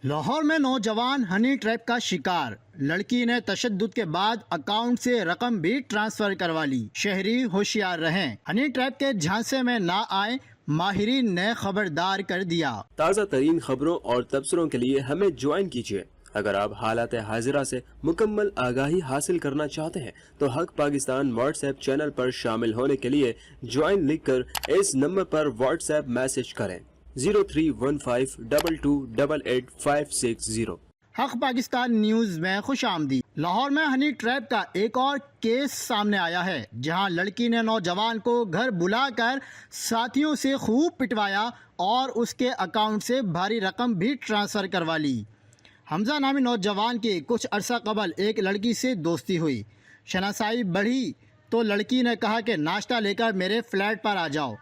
لاہور میں نوجوان honey trap کا شکار، لڑکی نے تشدد کے بعد اکاؤنٹ سے رقم بھی ٹرانسفر کروا لی۔ شہری ہوشیار رہیں، ہنی ٹریپ کے جھانسے میں نہ آئے، ماہرین نے خبردار کر دیا۔ تازہ ترین خبروں اور تبصروں کے لیے ہمیں جوائن کیجیے۔ اگر آپ حالات حاضرہ سے مکمل آگاہی حاصل کرنا چاہتے ہیں تو حق پاکستان واٹس ایپ چینل پر شامل ہونے کے لیے جوائن لکھ کر اس نمبر پر واٹس ایپ میسج کریں 031522888560۔ حق پاکستان نیوز میں خوش آمدید۔ لاہور میں ہنی ٹریپ کا ایک اور کیس سامنے آیا ہے، جہاں لڑکی نے نوجوان کو گھر بلا کر ساتھیوں سے خوب پٹوایا اور اس کے اکاؤنٹ سے بھاری رقم بھی ٹرانسفر کروا لی۔ حمزہ نامی نوجوان کی کچھ عرصہ قبل ایک لڑکی سے دوستی ہوئی، شناسائی بڑھی تو لڑکی نے کہا کہ ناشتہ لے کر میرے فلیٹ پر آ جاؤ۔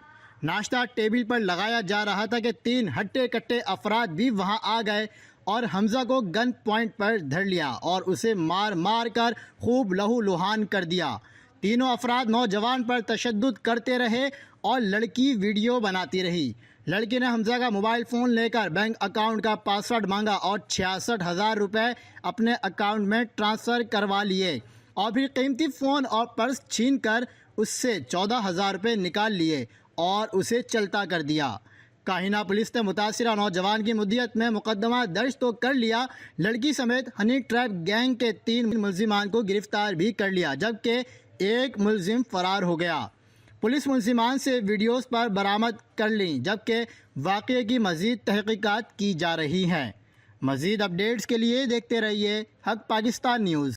ناشتہ ٹیبل پر لگایا جا رہا تھا کہ 3 ہٹے کٹے افراد بھی وہاں آ گئے اور حمزہ کو گن پوائنٹ پر دھر لیا اور اسے مار مار کر خوب لہو لہان کر دیا۔ تینوں افراد نوجوان پر تشدد کرتے رہے اور لڑکی ویڈیو بناتی رہی۔ لڑکی نے حمزہ کا موبائل فون لے کر بینک اکاؤنٹ کا پاسورڈ مانگا اور 66,000 روپے اپنے اکاؤنٹ میں ٹرانسفر کروا لیے اور پھر قیمتی فون اور پرس چھین کر اس سے 14,000 روپے نکال لیے اور اسے چلتا کر دیا۔ کاہینہ پولیس نے متاثرہ نوجوان کی مدیت میں مقدمہ درج تو کر لیا، لڑکی سمیت ہنی ٹریپ گینگ کے 3 ملزمان کو گرفتار بھی کر لیا، جبکہ ایک ملزم فرار ہو گیا۔ پولیس ملزمان سے ویڈیوز پر برآمد کر لیں، جبکہ واقعے کی مزید تحقیقات کی جا رہی ہیں۔ مزید اپڈیٹس کے لیے دیکھتے رہیے حق پاکستان نیوز۔